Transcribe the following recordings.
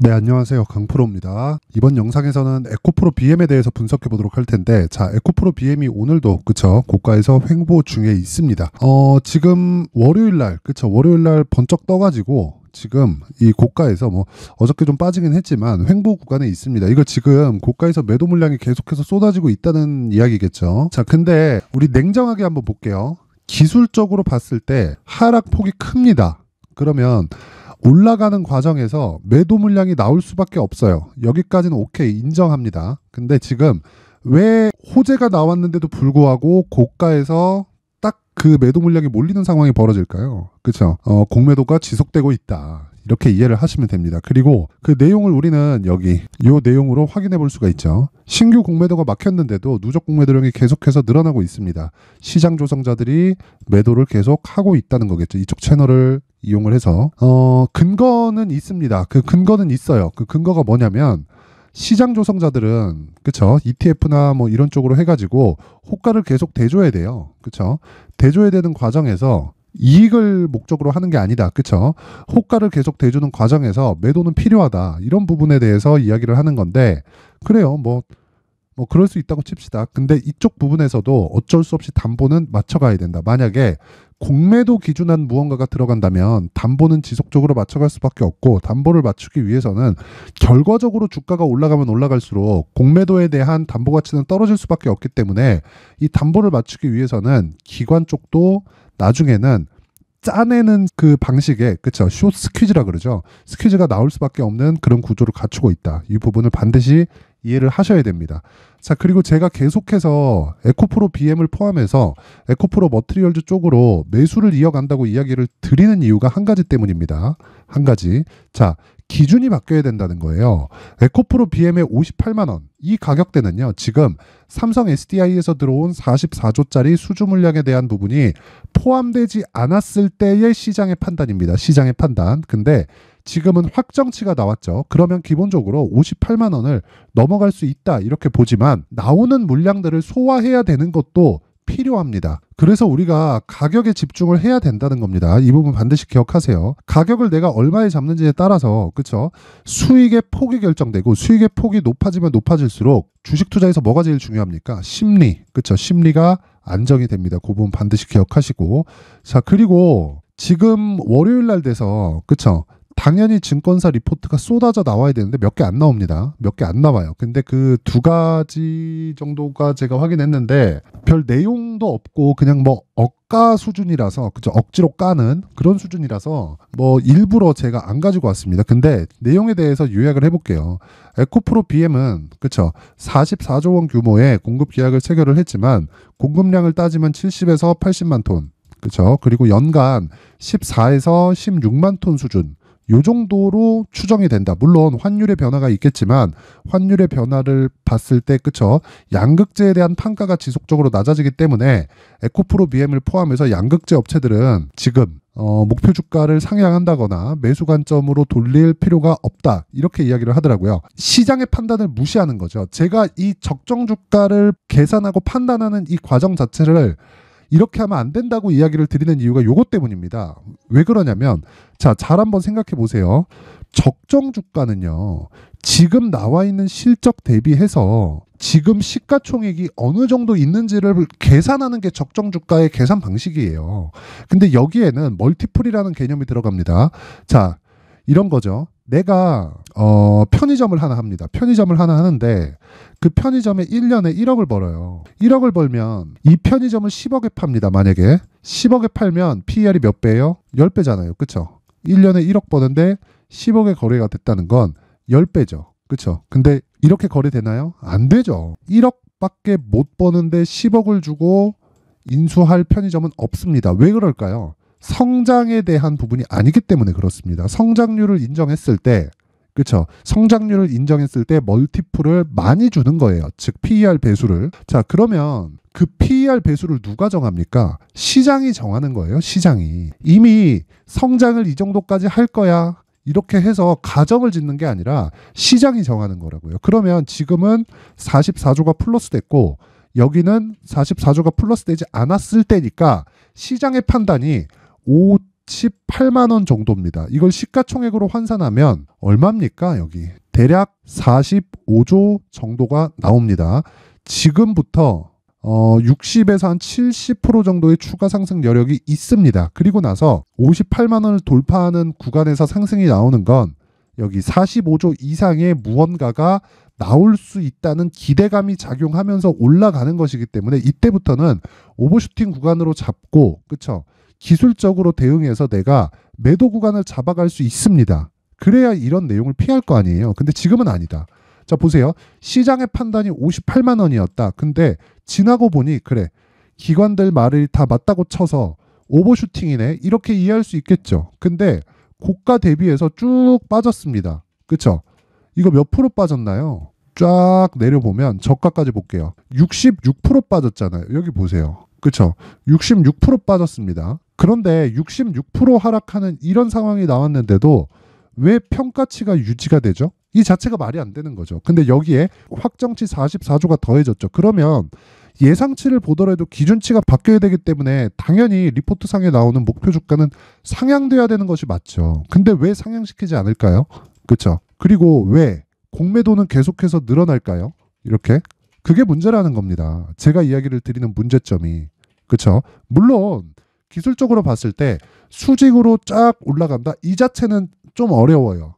네, 안녕하세요. 강프로입니다. 이번 영상에서는 에코프로 BM에 대해서 분석해 보도록 할 텐데, 자, 에코프로 BM이 오늘도, 그쵸, 고가에서 횡보 중에 있습니다. 지금 월요일날, 그쵸, 월요일날 번쩍 떠가지고, 지금 이 고가에서 어저께 좀 빠지긴 했지만 횡보 구간에 있습니다. 이거 지금 고가에서 매도 물량이 계속해서 쏟아지고 있다는 이야기겠죠. 자, 근데 우리 냉정하게 한번 볼게요. 기술적으로 봤을 때 하락폭이 큽니다. 그러면 올라가는 과정에서 매도 물량이 나올 수밖에 없어요. 여기까지는 오케이, 인정합니다. 근데 지금 왜 호재가 나왔는데도 불구하고 고가에서 딱 그 매도 물량이 몰리는 상황이 벌어질까요? 그쵸? 공매도가 지속되고 있다. 이렇게 이해를 하시면 됩니다. 그리고 그 내용을 우리는 여기 이 내용으로 확인해 볼 수가 있죠. 신규 공매도가 막혔는데도 누적 공매도량이 계속해서 늘어나고 있습니다. 시장 조성자들이 매도를 계속 하고 있다는 거겠죠. 이쪽 채널을 이용을 해서 근거는 있습니다. 그 근거는 있어요. 그 근거가 뭐냐면 시장 조성자들은 그쵸, ETF나 이런 쪽으로 해가지고 호가를 계속 대줘야 돼요. 그쵸? 대줘야 되는 과정에서 이익을 목적으로 하는 게 아니다. 그쵸? 호가를 계속 대주는 과정에서 매도는 필요하다. 이런 부분에 대해서 이야기를 하는 건데, 그래요. 그럴 수 있다고 칩시다. 근데 이쪽 부분에서도 어쩔 수 없이 담보는 맞춰가야 된다. 만약에 공매도 기준한 무언가가 들어간다면 담보는 지속적으로 맞춰갈 수밖에 없고, 담보를 맞추기 위해서는 결과적으로 주가가 올라가면 올라갈수록 공매도에 대한 담보 가치는 떨어질 수밖에 없기 때문에 이 담보를 맞추기 위해서는 기관 쪽도 나중에는 짜내는 그 방식에, 그쵸, 숏 스퀴즈라 그러죠. 스퀴즈가 나올 수밖에 없는 그런 구조를 갖추고 있다. 이 부분을 반드시 이해를 하셔야 됩니다. 자, 그리고 제가 계속해서 에코프로 BM을 포함해서 에코프로 머트리얼즈 쪽으로 매수를 이어간다고 이야기를 드리는 이유가 한 가지 때문입니다. 한 가지. 자, 기준이 바뀌어야 된다는 거예요. 에코프로 BM의 58만 원, 이 가격대는요, 지금 삼성 SDI에서 들어온 44조짜리 수주 물량에 대한 부분이 포함되지 않았을 때의 시장의 판단입니다. 시장의 판단. 근데 지금은 확정치가 나왔죠. 그러면 기본적으로 58만 원을 넘어갈 수 있다, 이렇게 보지만 나오는 물량들을 소화해야 되는 것도 필요합니다. 그래서 우리가 가격에 집중을 해야 된다는 겁니다. 이 부분 반드시 기억하세요. 가격을 내가 얼마에 잡는지에 따라서, 그쵸, 수익의 폭이 결정되고, 수익의 폭이 높아지면 높아질수록 주식 투자에서 뭐가 제일 중요합니까? 심리. 그쵸, 심리가 안정이 됩니다. 그 부분 반드시 기억하시고. 자, 그리고 지금 월요일 날 돼서, 그쵸, 당연히 증권사 리포트가 쏟아져 나와야 되는데 몇 개 안 나옵니다. 몇 개 안 나와요. 근데 그 두 가지 정도가 제가 확인했는데 별 내용도 없고 그냥 억가 수준이라서, 그죠, 억지로 까는 그런 수준이라서 일부러 제가 안 가지고 왔습니다. 근데 내용에 대해서 요약을 해볼게요. 에코프로 BM은, 그쵸, 44조 원 규모의 공급 계약을 체결을 했지만 공급량을 따지면 70에서 80만 톤, 그쵸, 그리고 연간 14에서 16만 톤 수준, 요 정도로 추정이 된다. 물론 환율의 변화가 있겠지만 환율의 변화를 봤을 때, 그쵸, 양극재에 대한 판가가 지속적으로 낮아지기 때문에 에코프로 BM을 포함해서 양극재 업체들은 지금 목표 주가를 상향한다거나 매수 관점으로 돌릴 필요가 없다, 이렇게 이야기를 하더라고요. 시장의 판단을 무시하는 거죠. 제가 이 적정 주가를 계산하고 판단하는 이 과정 자체를 이렇게 하면 안 된다고 이야기를 드리는 이유가 요것 때문입니다. 왜 그러냐면, 자, 잘 한번 생각해 보세요. 적정 주가는요, 지금 나와 있는 실적 대비해서 지금 시가총액이 어느 정도 있는지를 계산하는 게 적정 주가의 계산 방식이에요. 근데 여기에는 멀티플이라는 개념이 들어갑니다. 자, 이런 거죠. 내가 편의점을 하나 합니다. 편의점을 하나 하는데 그 편의점에 1년에 1억을 벌어요. 1억을 벌면 이 편의점을 10억에 팝니다. 만약에 10억에 팔면 PER이 몇 배예요? 10배잖아요. 그쵸? 1년에 1억 버는데 10억의 거래가 됐다는 건 10배죠. 그쵸? 근데 이렇게 거래되나요? 안 되죠. 1억밖에 못 버는데 10억을 주고 인수할 편의점은 없습니다. 왜 그럴까요? 성장에 대한 부분이 아니기 때문에 그렇습니다. 성장률을 인정했을 때, 그쵸, 성장률을 인정했을 때 멀티플을 많이 주는 거예요. 즉 PER 배수를. 자, 그러면 그 PER 배수를 누가 정합니까? 시장이 정하는 거예요. 시장이. 이미 성장을 이 정도까지 할 거야, 이렇게 해서 가정을 짓는 게 아니라 시장이 정하는 거라고요. 그러면 지금은 44조가 플러스 됐고 여기는 44조가 플러스 되지 않았을 때니까 시장의 판단이 18만 원 정도입니다. 이걸 시가총액으로 환산하면 얼마입니까? 여기 대략 45조 정도가 나옵니다. 지금부터 60에서 한 70% 정도의 추가 상승 여력이 있습니다. 그리고 나서 58만 원을 돌파하는 구간에서 상승이 나오는 건 여기 45조 이상의 무언가가 나올 수 있다는 기대감이 작용하면서 올라가는 것이기 때문에 이때부터는 오버슈팅 구간으로 잡고, 그쵸? 기술적으로 대응해서 내가 매도 구간을 잡아갈 수 있습니다. 그래야 이런 내용을 피할 거 아니에요. 근데 지금은 아니다. 자, 보세요. 시장의 판단이 58만 원이었다. 근데 지나고 보니 그래, 기관들 말이 다 맞다고 쳐서 오버슈팅이네, 이렇게 이해할 수 있겠죠. 근데 고가 대비해서 쭉 빠졌습니다. 그쵸? 이거 몇 프로 빠졌나요? 쫙 내려보면 저가까지 볼게요. 66% 빠졌잖아요. 여기 보세요. 그쵸? 66% 빠졌습니다. 그런데 66% 하락하는 이런 상황이 나왔는데도 왜 평가치가 유지가 되죠? 이 자체가 말이 안 되는 거죠. 근데 여기에 확정치 44조가 더해졌죠. 그러면 예상치를 보더라도 기준치가 바뀌어야 되기 때문에 당연히 리포트상에 나오는 목표 주가는 상향돼야 되는 것이 맞죠. 근데 왜 상향시키지 않을까요? 그렇죠. 그리고 왜 공매도는 계속해서 늘어날까요? 이렇게. 그게 문제라는 겁니다. 제가 이야기를 드리는 문제점이. 그렇죠. 물론 기술적으로 봤을 때 수직으로 쫙 올라간다, 이 자체는 좀 어려워요.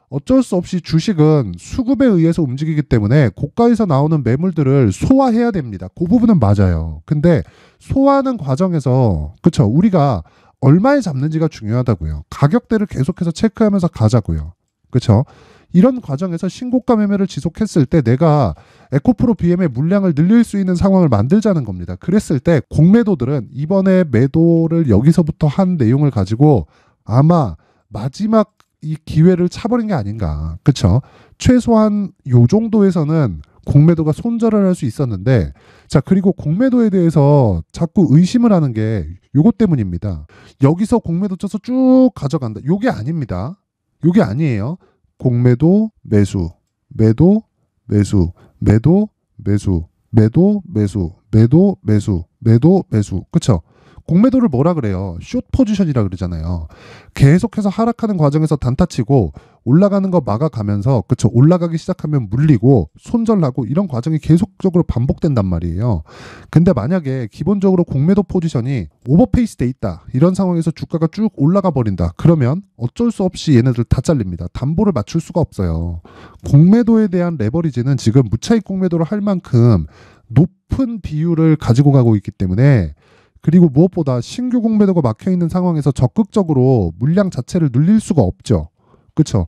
어쩔 수 없이 주식은 수급에 의해서 움직이기 때문에 고가에서 나오는 매물들을 소화해야 됩니다. 그 부분은 맞아요. 근데 소화하는 과정에서, 그쵸, 우리가 얼마에 잡는지가 중요하다고요. 가격대를 계속해서 체크하면서 가자고요. 그쵸? 이런 과정에서 신고가 매매를 지속했을 때 내가 에코프로 BM의 물량을 늘릴 수 있는 상황을 만들자는 겁니다. 그랬을 때 공매도들은 이번에 매도를 여기서부터 한 내용을 가지고 아마 마지막 이 기회를 차버린 게 아닌가. 그쵸? 최소한 요 정도에서는 공매도가 손절을 할 수 있었는데, 자, 그리고 공매도에 대해서 자꾸 의심을 하는 게 요것 때문입니다. 여기서 공매도 쳐서 쭉 가져간다, 요게 아닙니다. 요게 아니에요. 공매도 매수, 매도 매수, 매도 매수, 매도 매수, 매도 매수, 매도 매수. 그쵸? 공매도를 뭐라 그래요? 숏 포지션이라 그러잖아요. 계속해서 하락하는 과정에서 단타치고 올라가는 거 막아가면서, 그쵸, 올라가기 시작하면 물리고 손절하고 이런 과정이 계속적으로 반복된단 말이에요. 근데 만약에 기본적으로 공매도 포지션이 오버페이스 돼 있다, 이런 상황에서 주가가 쭉 올라가 버린다, 그러면 어쩔 수 없이 얘네들 다 잘립니다. 담보를 맞출 수가 없어요. 공매도에 대한 레버리지는 지금 무차익 공매도를 할 만큼 높은 비율을 가지고 가고 있기 때문에, 그리고 무엇보다 신규 공매도가 막혀있는 상황에서 적극적으로 물량 자체를 늘릴 수가 없죠. 그렇죠?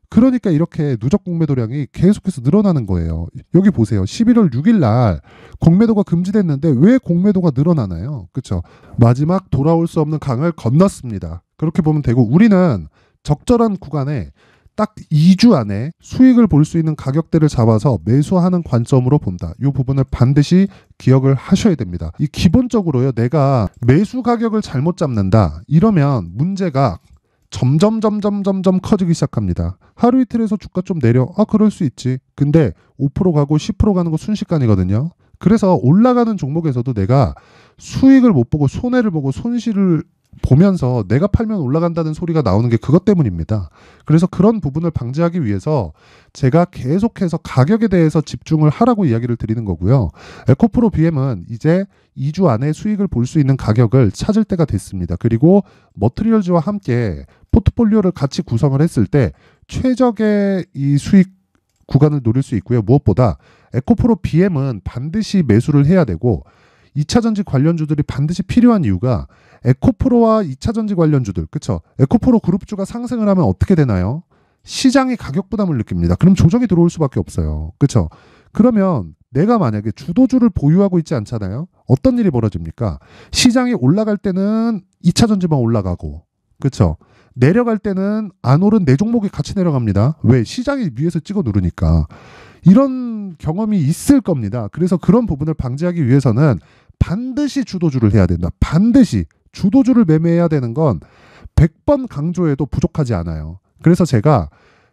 그러니까 이렇게 누적 공매도량이 계속해서 늘어나는 거예요. 여기 보세요. 11월 6일 날 공매도가 금지됐는데 왜 공매도가 늘어나나요? 그렇죠? 마지막 돌아올 수 없는 강을 건넜습니다. 그렇게 보면 되고, 우리는 적절한 구간에 딱 2주 안에 수익을 볼 수 있는 가격대를 잡아서 매수하는 관점으로 본다. 이 부분을 반드시 기억을 하셔야 됩니다. 이 기본적으로요, 내가 매수 가격을 잘못 잡는다, 이러면 문제가 점점 커지기 시작합니다. 하루 이틀에서 주가 좀 내려, 그럴 수 있지. 근데 5% 가고 10% 가는 거 순식간이거든요. 그래서 올라가는 종목에서도 내가 수익을 못 보고 손해를 보고 손실을 보면서 내가 팔면 올라간다는 소리가 나오는 게 그것 때문입니다. 그래서 그런 부분을 방지하기 위해서 제가 계속해서 가격에 대해서 집중을 하라고 이야기를 드리는 거고요. 에코프로 BM은 이제 2주 안에 수익을 볼 수 있는 가격을 찾을 때가 됐습니다. 그리고 머트리얼즈와 함께 포트폴리오를 같이 구성을 했을 때 최적의 이 수익 구간을 노릴 수 있고요. 무엇보다 에코프로 BM은 반드시 매수를 해야 되고, 2차전지 관련주들이 반드시 필요한 이유가 에코프로와 2차전지 관련주들, 그쵸? 에코프로 그룹주가 상승을 하면 어떻게 되나요? 시장이 가격 부담을 느낍니다. 그럼 조정이 들어올 수밖에 없어요. 그쵸? 그러면 내가 만약에 주도주를 보유하고 있지 않잖아요? 어떤 일이 벌어집니까? 시장이 올라갈 때는 2차전지만 올라가고, 그쵸? 내려갈 때는 안 오른 내 종목이 같이 내려갑니다. 왜? 시장이 위에서 찍어 누르니까. 이런 경험이 있을 겁니다. 그래서 그런 부분을 방지하기 위해서는 반드시 주도주를 해야 된다. 반드시 주도주를 매매해야 되는 건 100번 강조해도 부족하지 않아요. 그래서 제가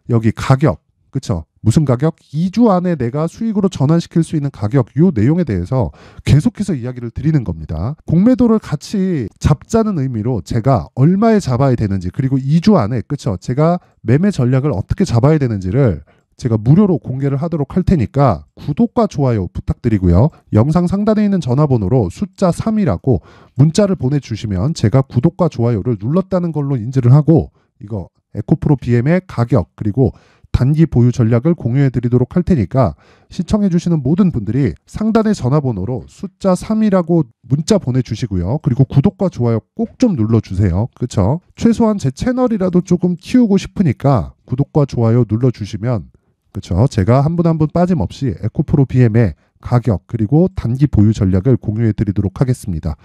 여기 가격, 그쵸? 무슨 가격? 2주 안에 내가 수익으로 전환시킬 수 있는 가격, 이 내용에 대해서 계속해서 이야기를 드리는 겁니다. 공매도를 같이 잡자는 의미로 제가 얼마에 잡아야 되는지, 그리고 2주 안에 그쵸, 제가 매매 전략을 어떻게 잡아야 되는지를 제가 무료로 공개를 하도록 할 테니까 구독과 좋아요 부탁드리고요. 영상 상단에 있는 전화번호로 숫자 3이라고 문자를 보내주시면 제가 구독과 좋아요를 눌렀다는 걸로 인지를 하고 이거 에코프로 BM의 가격 그리고 단기 보유 전략을 공유해 드리도록 할 테니까 시청해 주시는 모든 분들이 상단의 전화번호로 숫자 3이라고 문자 보내주시고요. 그리고 구독과 좋아요 꼭 좀 눌러주세요. 그쵸? 최소한 제 채널이라도 조금 키우고 싶으니까 구독과 좋아요 눌러주시면 그쵸? 제가 한 분 한 분 빠짐없이 에코프로 BM의 가격 그리고 단기 보유 전략을 공유해 드리도록 하겠습니다.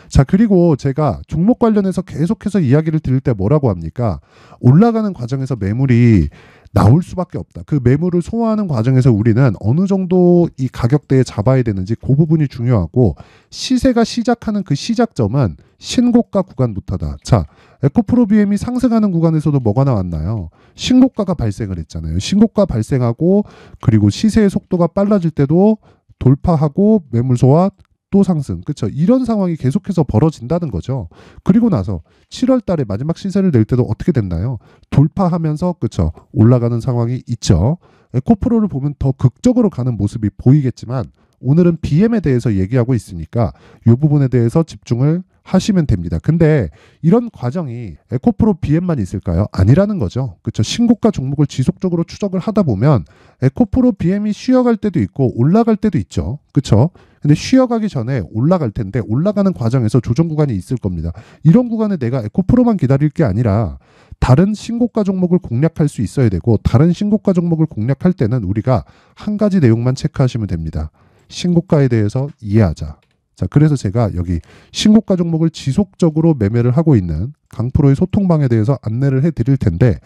자, 그리고 제가 종목 관련해서 계속해서 이야기를 드릴 때 뭐라고 합니까? 올라가는 과정에서 매물이 나올 수밖에 없다. 그 매물을 소화하는 과정에서 우리는 어느 정도 이 가격대에 잡아야 되는지 그 부분이 중요하고, 시세가 시작하는 그 시작점은 신고가 구간부터다. 자, 에코프로 BM이 상승하는 구간에서도 뭐가 나왔나요? 신고가가 발생을 했잖아요. 신고가 발생하고 그리고 시세의 속도가 빨라질 때도 돌파하고 매물 소화 또 상승. 그쵸? 이런 상황이 계속해서 벌어진다는 거죠. 그리고 나서 7월 달에 마지막 시세를 낼 때도 어떻게 됐나요? 돌파하면서 그쵸? 올라가는 상황이 있죠. 에코프로를 보면 더 극적으로 가는 모습이 보이겠지만 오늘은 BM에 대해서 얘기하고 있으니까 이 부분에 대해서 집중을 하시면 됩니다. 근데 이런 과정이 에코프로 BM만 있을까요? 아니라는 거죠. 그렇죠. 신고가 종목을 지속적으로 추적을 하다 보면 에코프로 BM이 쉬어갈 때도 있고 올라갈 때도 있죠. 그렇죠. 근데 쉬어가기 전에 올라갈 텐데 올라가는 과정에서 조정 구간이 있을 겁니다. 이런 구간에 내가 에코프로만 기다릴 게 아니라 다른 신고가 종목을 공략할 수 있어야 되고, 다른 신고가 종목을 공략할 때는 우리가 한 가지 내용만 체크하시면 됩니다. 신고가에 대해서 이해하자. 자, 그래서 제가 여기 신고가 종목을 지속적으로 매매를 하고 있는 강프로의 소통방에 대해서 안내를 해드릴 텐데,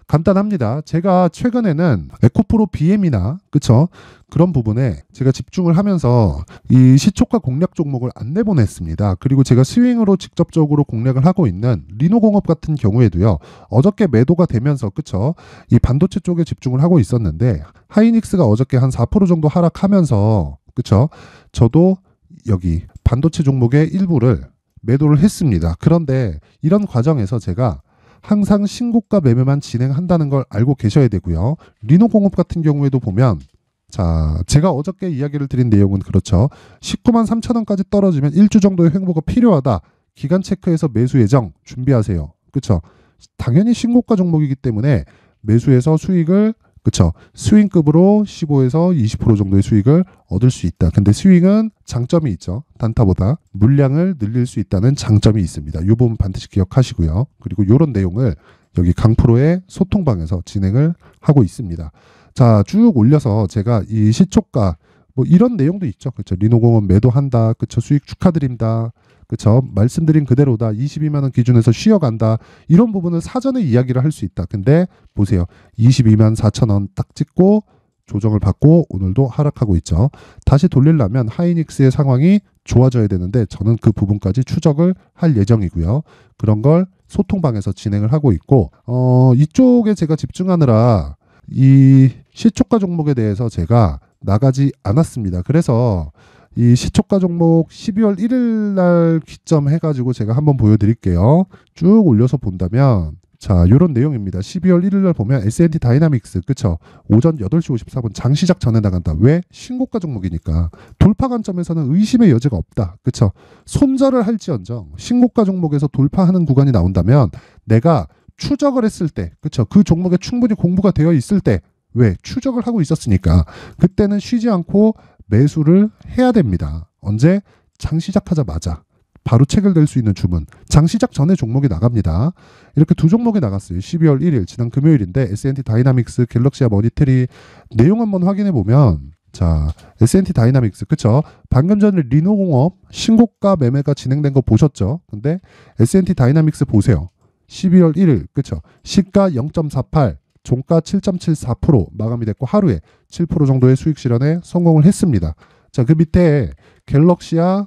간단합니다. 제가 최근에는 에코프로 BM이나 그쵸? 그런 부분에 제가 집중을 하면서 이 시초가 공략 종목을 안내 보냈습니다. 그리고 제가 스윙으로 직접적으로 공략을 하고 있는 리노공업 같은 경우에도요. 어저께 매도가 되면서 그쵸? 이 반도체 쪽에 집중을 하고 있었는데 하이닉스가 어저께 한 4% 정도 하락하면서 그쵸? 저도 여기 반도체 종목의 일부를 매도를 했습니다. 그런데 이런 과정에서 제가 항상 신고가 매매만 진행한다는 걸 알고 계셔야 되고요. 리노공업 같은 경우에도 보면, 자, 제가 어저께 이야기를 드린 내용은 그렇죠. 19만 3천 원까지 떨어지면 1주 정도의 횡보가 필요하다. 기간 체크해서 매수 예정 준비하세요. 그렇죠. 당연히 신고가 종목이기 때문에 매수해서 수익을 그쵸. 스윙급으로 15에서 20% 정도의 수익을 얻을 수 있다. 근데 스윙은 장점이 있죠. 단타보다 물량을 늘릴 수 있다는 장점이 있습니다. 이 부분 반드시 기억하시고요. 그리고 이런 내용을 여기 강프로의 소통방에서 진행을 하고 있습니다. 자, 쭉 올려서 제가 이 시초가 뭐 이런 내용도 있죠. 그쵸. 리노공업 매도한다. 그쵸. 수익 축하드립니다. 그쵸. 말씀드린 그대로다. 22만 원 기준에서 쉬어간다. 이런 부분은 사전에 이야기를 할 수 있다. 근데 보세요. 22만 4천 원 딱 찍고 조정을 받고 오늘도 하락하고 있죠. 다시 돌리려면 하이닉스의 상황이 좋아져야 되는데 저는 그 부분까지 추적을 할 예정이고요. 그런 걸 소통방에서 진행을 하고 있고, 이쪽에 제가 집중하느라 이 시초가 종목에 대해서 제가 나가지 않았습니다. 그래서 이 시초가 종목 12월 1일 날 기점 해가지고 제가 한번 보여드릴게요. 쭉 올려서 본다면, 자, 요런 내용입니다. 12월 1일 날 보면 S&T 다이나믹스, 그쵸? 오전 8시 54분 장시작 전에 나간다. 왜? 신고가 종목이니까. 돌파 관점에서는 의심의 여지가 없다. 그쵸? 손절을 할지언정 신고가 종목에서 돌파하는 구간이 나온다면 내가 추적을 했을 때, 그쵸? 그 종목에 충분히 공부가 되어 있을 때, 왜? 추적을 하고 있었으니까 그때는 쉬지 않고 매수를 해야 됩니다. 언제? 장 시작하자마자 바로 체결될 수 있는 주문. 장 시작 전에 종목이 나갑니다. 이렇게 두 종목이 나갔어요. 12월 1일 지난 금요일인데 S&T 다이나믹스, 갤럭시아 머니터리 내용 한번 확인해 보면, 자, S&T 다이나믹스 그쵸? 방금 전에 리노공업 신고가 매매가 진행된 거 보셨죠? 근데 S&T 다이나믹스 보세요. 12월 1일 그쵸? 시가 0.48 종가 7.74% 마감이 됐고 하루에 7% 정도의 수익 실현에 성공을 했습니다. 자, 그 밑에 갤럭시아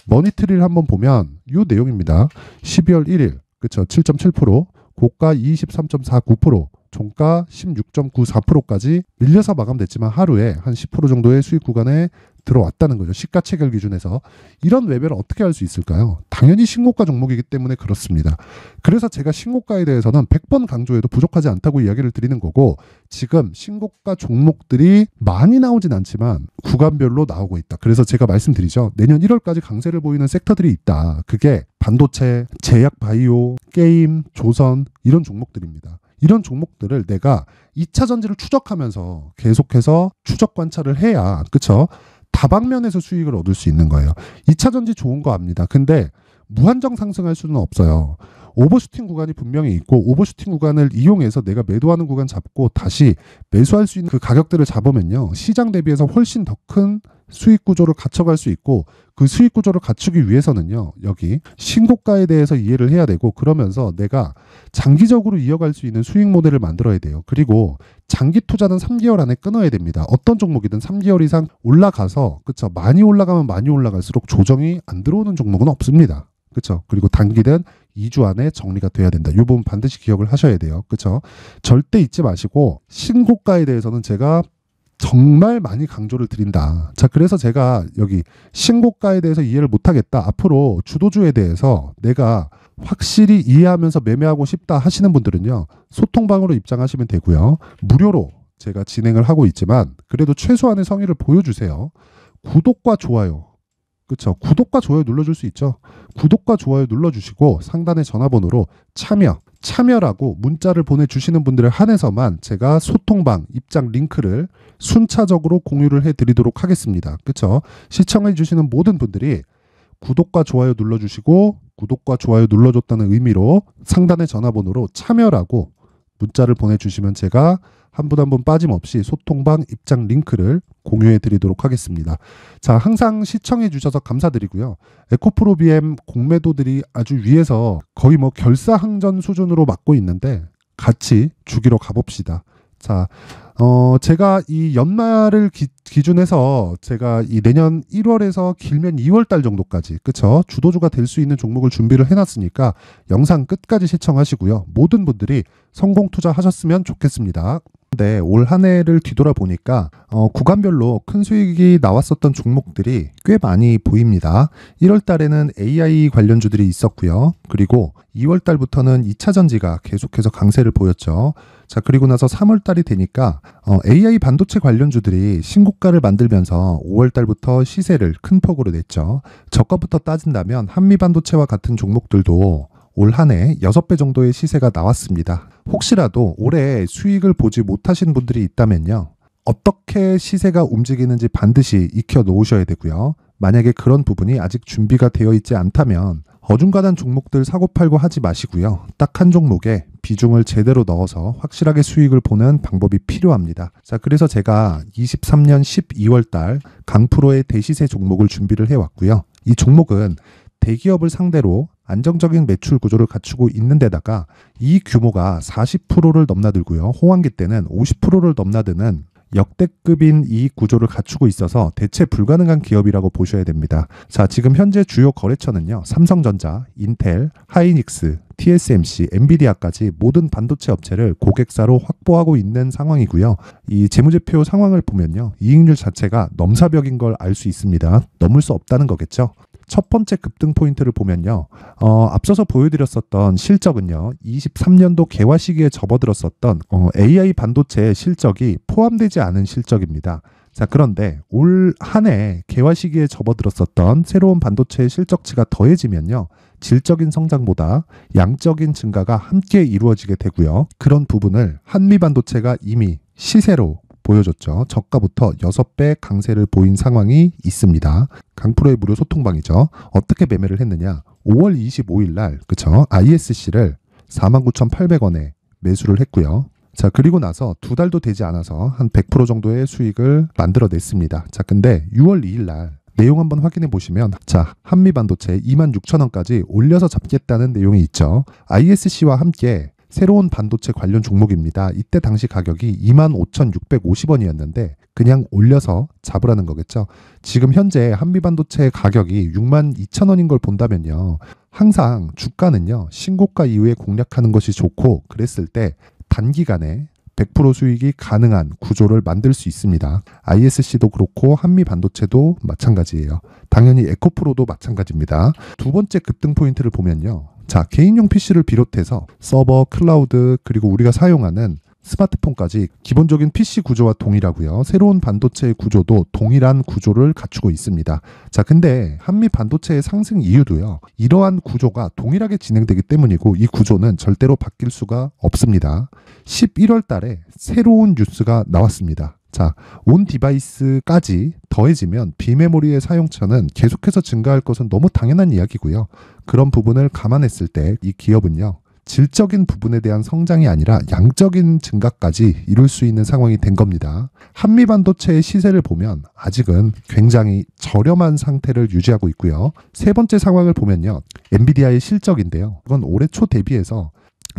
머니터리를 한번 보면 이 내용입니다. 12월 1일 그쵸? 7.7% 고가 23.49% 종가 16.94%까지 밀려서 마감됐지만 하루에 한 10% 정도의 수익 구간에 들어왔다는 거죠. 시가체결 기준에서. 이런 외배를 어떻게 할 수 있을까요? 당연히 신고가 종목이기 때문에 그렇습니다. 그래서 제가 신고가에 대해서는 100번 강조해도 부족하지 않다고 이야기를 드리는 거고, 지금 신고가 종목들이 많이 나오진 않지만 구간별로 나오고 있다. 그래서 제가 말씀드리죠. 내년 1월까지 강세를 보이는 섹터들이 있다. 그게 반도체, 제약 바이오, 게임, 조선 이런 종목들입니다. 이런 종목들을 내가 2차 전지를 추적하면서 계속해서 추적 관찰을 해야, 그쵸? 다방면에서 수익을 얻을 수 있는 거예요. 2차 전지 좋은 거 압니다. 근데 무한정 상승할 수는 없어요. 오버슈팅 구간이 분명히 있고, 오버슈팅 구간을 이용해서 내가 매도하는 구간 잡고 다시 매수할 수 있는 그 가격들을 잡으면요, 시장 대비해서 훨씬 더 큰 수익 구조를 갖춰갈 수 있고, 그 수익 구조를 갖추기 위해서는요, 여기 신고가에 대해서 이해를 해야 되고, 그러면서 내가 장기적으로 이어갈 수 있는 수익 모델을 만들어야 돼요. 그리고 장기 투자는 3개월 안에 끊어야 됩니다. 어떤 종목이든 3개월 이상 올라가서, 그쵸? 많이 올라가면 많이 올라갈수록 조정이 안 들어오는 종목은 없습니다. 그쵸? 그리고 단기든 2주 안에 정리가 돼야 된다. 이 부분 반드시 기억을 하셔야 돼요. 그쵸? 절대 잊지 마시고, 신고가에 대해서는 제가 정말 많이 강조를 드린다. 자, 그래서 제가 여기 신고가에 대해서 이해를 못하겠다. 앞으로 주도주에 대해서 내가 확실히 이해하면서 매매하고 싶다 하시는 분들은요, 소통방으로 입장하시면 되고요. 무료로 제가 진행을 하고 있지만 그래도 최소한의 성의를 보여주세요. 구독과 좋아요. 그렇죠. 구독과 좋아요 눌러줄 수 있죠. 구독과 좋아요 눌러주시고 상단의 전화번호로 참여라고 문자를 보내주시는 분들을 한해서만 제가 소통방 입장 링크를 순차적으로 공유를 해드리도록 하겠습니다. 그렇죠. 시청해주시는 모든 분들이 구독과 좋아요 눌러주시고, 구독과 좋아요 눌러줬다는 의미로 상단의 전화번호로 참여라고 문자를 보내주시면 제가 한 분 한 분 빠짐없이 소통방 입장 링크를 공유해 드리도록 하겠습니다. 자, 항상 시청해 주셔서 감사드리고요. 에코프로 BM 공매도들이 아주 위에서 거의 뭐 결사항전 수준으로 맞고 있는데 같이 죽이러 가봅시다. 자, 제가 이 연말을 기준해서 제가 이 내년 1월에서 길면 2월 달 정도까지, 그쵸? 주도주가 될 수 있는 종목을 준비를 해놨으니까 영상 끝까지 시청하시고요. 모든 분들이 성공 투자하셨으면 좋겠습니다. 근데 올 한 해를 뒤돌아보니까 구간별로 큰 수익이 나왔었던 종목들이 꽤 많이 보입니다. 1월 달에는 AI 관련주들이 있었고요. 그리고 2월 달부터는 2차 전지가 계속해서 강세를 보였죠. 자, 그리고 나서 3월 달이 되니까 AI 반도체 관련주들이 신고가를 만들면서 5월 달부터 시세를 큰 폭으로 냈죠. 저가부터 따진다면 한미반도체와 같은 종목들도 올 한 해 6배 정도의 시세가 나왔습니다. 혹시라도 올해 수익을 보지 못하신 분들이 있다면요, 어떻게 시세가 움직이는지 반드시 익혀 놓으셔야 되고요. 만약에 그런 부분이 아직 준비가 되어 있지 않다면 어중간한 종목들 사고팔고 하지 마시고요. 딱 한 종목에 비중을 제대로 넣어서 확실하게 수익을 보는 방법이 필요합니다. 자, 그래서 제가 23년 12월 달 강프로의 대시세 종목을 준비를 해왔고요. 이 종목은 대기업을 상대로 안정적인 매출 구조를 갖추고 있는 데다가 이 규모가 40%를 넘나들고요. 호황기 때는 50%를 넘나드는 역대급인 이익 구조를 갖추고 있어서 대체 불가능한 기업이라고 보셔야 됩니다. 자, 지금 현재 주요 거래처는요, 삼성전자, 인텔, 하이닉스, TSMC, 엔비디아까지 모든 반도체 업체를 고객사로 확보하고 있는 상황이고요. 이 재무제표 상황을 보면요, 이익률 자체가 넘사벽인 걸 알 수 있습니다. 넘을 수 없다는 거겠죠. 첫 번째 급등 포인트를 보면요, 앞서서 보여드렸었던 실적은요, 23년도 개화 시기에 접어들었었던 AI 반도체의 실적이 포함되지 않은 실적입니다. 자, 그런데 올 한 해 개화 시기에 접어들었었던 새로운 반도체의 실적치가 더해지면요, 질적인 성장보다 양적인 증가가 함께 이루어지게 되고요. 그런 부분을 한미반도체가 이미 시세로 보여줬죠. 저가부터 6배 강세를 보인 상황이 있습니다. 강프로의 무료 소통방이죠. 어떻게 매매를 했느냐? 5월 25일 날, 그쵸? ISC를 49,800원에 매수를 했고요. 자, 그리고 나서 2달도 되지 않아서 한 100% 정도의 수익을 만들어냈습니다. 자, 근데 6월 2일 날 내용 한번 확인해 보시면, 자, 한미반도체 26,000원까지 올려서 잡겠다는 내용이 있죠. ISC와 함께 새로운 반도체 관련 종목입니다. 이때 당시 가격이 25,650원이었는데 그냥 올려서 잡으라는 거겠죠. 지금 현재 한미반도체 가격이 62,000원인 걸 본다면요, 항상 주가는요, 신고가 이후에 공략하는 것이 좋고, 그랬을 때 단기간에 100% 수익이 가능한 구조를 만들 수 있습니다. ISC도 그렇고 한미반도체도 마찬가지예요. 당연히 에코프로도 마찬가지입니다. 두 번째 급등 포인트를 보면요. 자, 개인용 PC를 비롯해서 서버, 클라우드, 그리고 우리가 사용하는 스마트폰까지 기본적인 PC 구조와 동일하고요. 새로운 반도체의 구조도 동일한 구조를 갖추고 있습니다. 자, 근데 한미 반도체의 상승 이유도요. 이러한 구조가 동일하게 진행되기 때문이고 이 구조는 절대로 바뀔 수가 없습니다. 11월 달에 새로운 뉴스가 나왔습니다. 자, 온 디바이스까지 더해지면 비메모리의 사용처는 계속해서 증가할 것은 너무 당연한 이야기고요. 그런 부분을 감안했을 때 이 기업은요. 질적인 부분에 대한 성장이 아니라 양적인 증가까지 이룰 수 있는 상황이 된 겁니다. 한미반도체의 시세를 보면 아직은 굉장히 저렴한 상태를 유지하고 있고요. 세 번째 상황을 보면요. 엔비디아의 실적인데요. 이건 올해 초 대비해서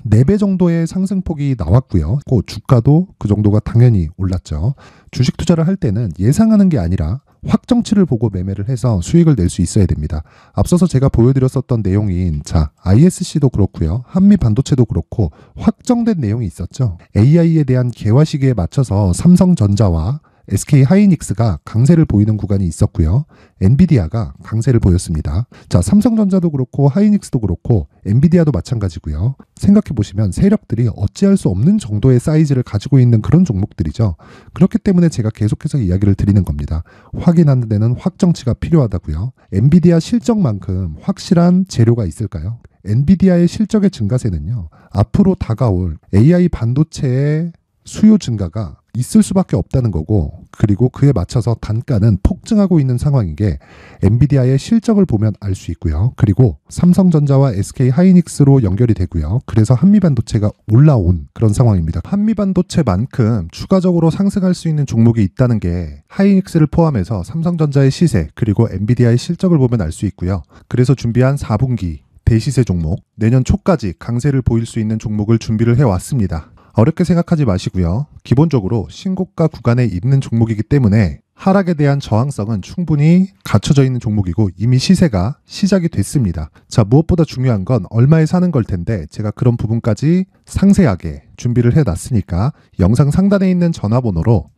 4배 정도의 상승폭이 나왔고요. 그 주가도 그 정도가 당연히 올랐죠. 주식 투자를 할 때는 예상하는 게 아니라 확정치를 보고 매매를 해서 수익을 낼 수 있어야 됩니다. 앞서서 제가 보여드렸었던 내용인 ISC도 그렇고요. 한미 반도체도 그렇고 확정된 내용이 있었죠. AI에 대한 개화 시기에 맞춰서 삼성전자와 SK 하이닉스가 강세를 보이는 구간이 있었고요. 엔비디아가 강세를 보였습니다. 자, 삼성전자도 그렇고 하이닉스도 그렇고 엔비디아도 마찬가지고요. 생각해 보시면 세력들이 어찌할 수 없는 정도의 사이즈를 가지고 있는 그런 종목들이죠. 그렇기 때문에 제가 계속해서 이야기를 드리는 겁니다. 확인하는 데는 확정치가 필요하다고요. 엔비디아 실적만큼 확실한 재료가 있을까요? 엔비디아의 실적의 증가세는요. 앞으로 다가올 AI 반도체의 수요 증가가 있을 수밖에 없다는 거고, 그리고 그에 맞춰서 단가는 폭증하고 있는 상황인 게 엔비디아의 실적을 보면 알 수 있고요. 그리고 삼성전자와 SK 하이닉스로 연결이 되고요. 그래서 한미반도체가 올라온 그런 상황입니다. 한미반도체만큼 추가적으로 상승할 수 있는 종목이 있다는 게 하이닉스를 포함해서 삼성전자의 시세 그리고 엔비디아의 실적을 보면 알 수 있고요. 그래서 준비한 4분기 대시세 종목, 내년 초까지 강세를 보일 수 있는 종목을 준비를 해왔습니다. 어렵게 생각하지 마시고요. 기본적으로 신고가 구간에 있는 종목이기 때문에 하락에 대한 저항성은 충분히 갖춰져 있는 종목이고 이미 시세가 시작이 됐습니다. 자, 무엇보다 중요한 건 얼마에 사는 걸 텐데 제가 그런 부분까지 상세하게 준비를 해놨으니까 영상 상단에 있는 전화번호로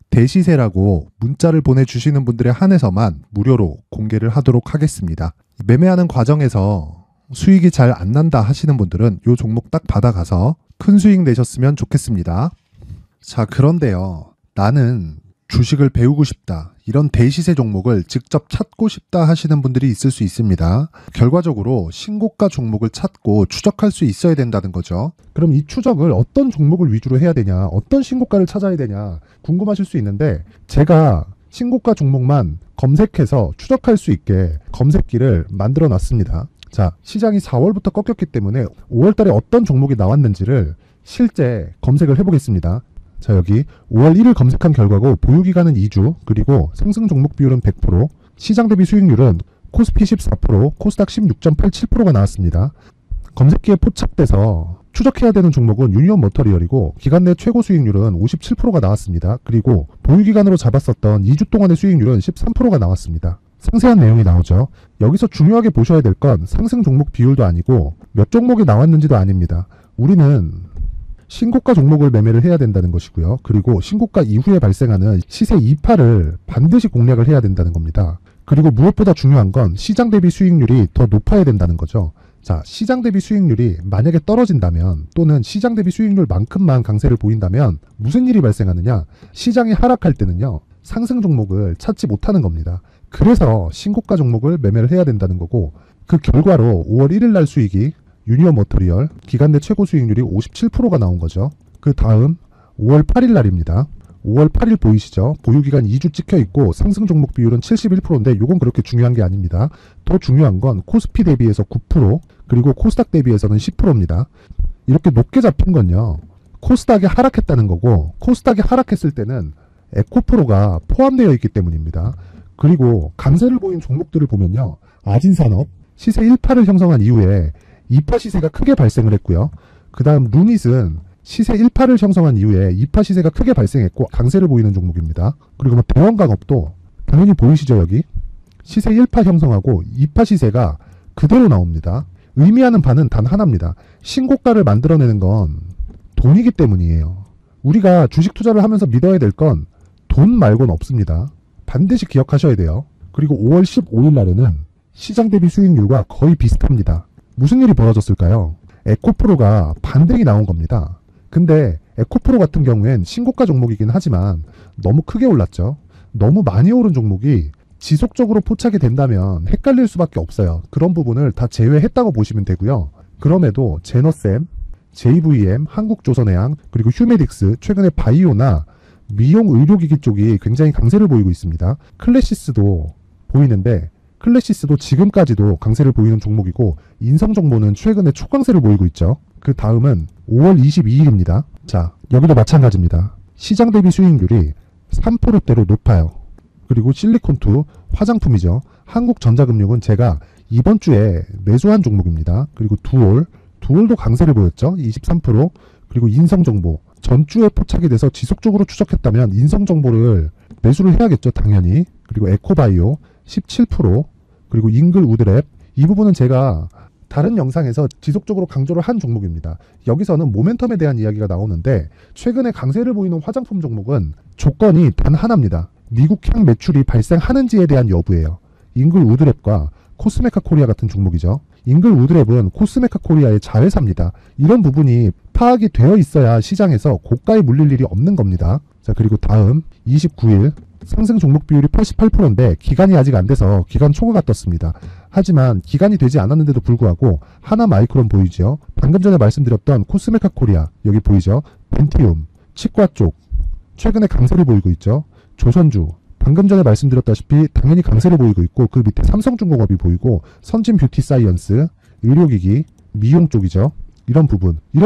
대시세라고 문자를 보내주시는 분들에 한해서만 무료로 공개를 하도록 하겠습니다. 매매하는 과정에서 수익이 잘 안 난다 하시는 분들은 이 종목 딱 받아가서 큰 수익 내셨으면 좋겠습니다. 자, 그런데요. 나는 주식을 배우고 싶다. 이런 대시세 종목을 직접 찾고 싶다 하시는 분들이 있을 수 있습니다. 결과적으로 신고가 종목을 찾고 추적할 수 있어야 된다는 거죠. 그럼 이 추적을 어떤 종목을 위주로 해야 되냐, 어떤 신고가를 찾아야 되냐 궁금하실 수 있는데 제가 신고가 종목만 검색해서 추적할 수 있게 검색기를 만들어 놨습니다. 자, 시장이 4월부터 꺾였기 때문에 5월 달에 어떤 종목이 나왔는지를 실제 검색을 해보겠습니다. 자, 여기 5월 1일 검색한 결과고 보유기간은 2주, 그리고 상승 종목 비율은 100%, 시장 대비 수익률은 코스피 14%, 코스닥 16.87%가 나왔습니다. 검색기에 포착돼서 추적해야 되는 종목은 유니온 머터리얼이고 기간 내 최고 수익률은 57%가 나왔습니다. 그리고 보유기간으로 잡았었던 2주 동안의 수익률은 13%가 나왔습니다. 상세한 내용이 나오죠. 여기서 중요하게 보셔야 될 건 상승 종목 비율도 아니고 몇 종목이 나왔는지도 아닙니다. 우리는 신고가 종목을 매매를 해야 된다는 것이고요. 그리고 신고가 이후에 발생하는 시세 이파를 반드시 공략을 해야 된다는 겁니다. 그리고 무엇보다 중요한 건 시장 대비 수익률이 더 높아야 된다는 거죠. 자, 시장 대비 수익률이 만약에 떨어진다면 또는 시장 대비 수익률만큼만 강세를 보인다면 무슨 일이 발생하느냐? 시장이 하락할 때는요. 상승 종목을 찾지 못하는 겁니다. 그래서 신고가 종목을 매매를 해야 된다는 거고 그 결과로 5월 1일 날 수익이 유니온 머터리얼 기간 내 최고 수익률이 57%가 나온 거죠. 그 다음 5월 8일 날입니다. 5월 8일 보이시죠? 보유기간 2주 찍혀 있고 상승 종목 비율은 71%인데 이건 그렇게 중요한 게 아닙니다. 더 중요한 건 코스피 대비해서 9% 그리고 코스닥 대비해서는 10%입니다. 이렇게 높게 잡힌 건요. 코스닥이 하락했다는 거고 코스닥이 하락했을 때는 에코프로가 포함되어 있기 때문입니다. 그리고 강세를 보인 종목들을 보면요. 아진산업 시세 1파를 형성한 이후에 2파 시세가 크게 발생을 했고요. 그 다음 루닛은 시세 1파를 형성한 이후에 2파 시세가 크게 발생했고 강세를 보이는 종목입니다. 그리고 대원강업도 당연히 보이시죠 여기? 시세 1파 형성하고 2파 시세가 그대로 나옵니다. 의미하는 바는 단 하나입니다. 신고가를 만들어내는 건 돈이기 때문이에요. 우리가 주식 투자를 하면서 믿어야 될 건 돈 말고는 없습니다. 반드시 기억하셔야 돼요. 그리고 5월 15일 날에는 시장 대비 수익률과 거의 비슷합니다. 무슨 일이 벌어졌을까요? 에코프로가 반등이 나온 겁니다. 근데 에코프로 같은 경우엔 신고가 종목이긴 하지만 너무 크게 올랐죠. 너무 많이 오른 종목이 지속적으로 포착이 된다면 헷갈릴 수밖에 없어요. 그런 부분을 다 제외했다고 보시면 되고요. 그럼에도 제너셈, JVM, 한국조선해양, 그리고 휴메딕스, 최근에 바이오나 미용 의료기기 쪽이 굉장히 강세를 보이고 있습니다. 클래시스도 보이는데 클래시스도 지금까지도 강세를 보이는 종목이고 인성정보는 최근에 초강세를 보이고 있죠. 그 다음은 5월 22일입니다. 자, 여기도 마찬가지입니다. 시장 대비 수익률이 3%대로 높아요. 그리고 실리콘2 화장품이죠. 한국전자금융은 제가 이번 주에 매수한 종목입니다. 그리고 두올도 강세를 보였죠. 23%. 그리고 인성정보 전주에 포착이 돼서 지속적으로 추적했다면 인성정보를 매수를 해야겠죠. 당연히. 그리고 에코바이오 17%. 그리고 잉글우드랩 이 부분은 제가 다른 영상에서 지속적으로 강조를 한 종목입니다. 여기서는 모멘텀에 대한 이야기가 나오는데 최근에 강세를 보이는 화장품 종목은 조건이 단 하나입니다. 미국향 매출이 발생하는지에 대한 여부예요. 잉글우드랩과 코스메카 코리아 같은 종목이죠. 잉글우드랩은 코스메카 코리아의 자회사입니다. 이런 부분이 파악이 되어 있어야 시장에서 고가에 물릴 일이 없는 겁니다. 자, 그리고 다음 29일 상승 종목 비율이 88%인데 기간이 아직 안 돼서 기간 초과가 떴습니다. 하지만 기간이 되지 않았는데도 불구하고 하나 마이크론 보이죠. 방금 전에 말씀드렸던 코스메카 코리아 여기 보이죠. 벤티움, 치과 쪽 최근에 강세를 보이고 있죠. 조선주 방금 전에 말씀드렸다시피 당연히 강세를 보이고 있고 그 밑에 삼성중공업이 보이고 선진 뷰티 사이언스, 의료기기, 미용 쪽이죠. 이런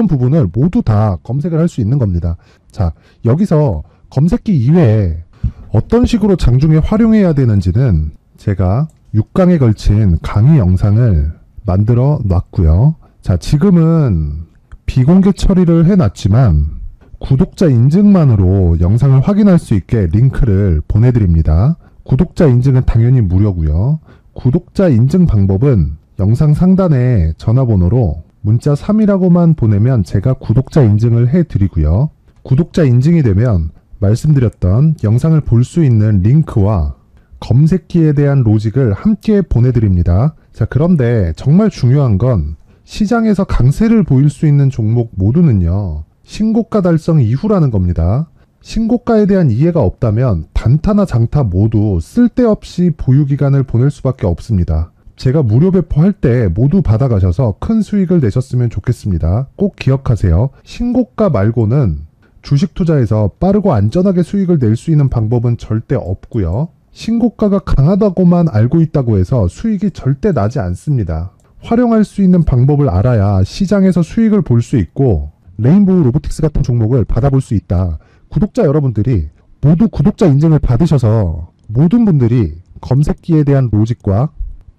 부분을 모두 다 검색을 할 수 있는 겁니다. 자, 여기서 검색기 이외에 어떤 식으로 장중에 활용해야 되는지는 제가 6강에 걸친 강의 영상을 만들어 놨고요. 자, 지금은 비공개 처리를 해놨지만 구독자 인증만으로 영상을 확인할 수 있게 링크를 보내드립니다. 구독자 인증은 당연히 무료고요. 구독자 인증 방법은 영상 상단에 전화번호로 문자 3이라고만 보내면 제가 구독자 인증을 해드리고요. 구독자 인증이 되면 말씀드렸던 영상을 볼 수 있는 링크와 검색기에 대한 로직을 함께 보내드립니다. 자, 그런데 정말 중요한 건 시장에서 강세를 보일 수 있는 종목 모두는요. 신고가 달성 이후라는 겁니다. 신고가에 대한 이해가 없다면 단타나 장타 모두 쓸데없이 보유기간을 보낼 수밖에 없습니다. 제가 무료 배포할 때 모두 받아가셔서 큰 수익을 내셨으면 좋겠습니다. 꼭 기억하세요. 신고가 말고는 주식 투자에서 빠르고 안전하게 수익을 낼 수 있는 방법은 절대 없고요. 신고가가 강하다고만 알고 있다고 해서 수익이 절대 나지 않습니다. 활용할 수 있는 방법을 알아야 시장에서 수익을 볼 수 있고 레인보우 로보틱스 같은 종목을 받아볼 수 있다. 구독자 여러분들이 모두 구독자 인증을 받으셔서 모든 분들이 검색기에 대한 로직과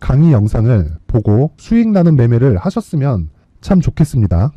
강의 영상을 보고 수익 나는 매매를 하셨으면 참 좋겠습니다.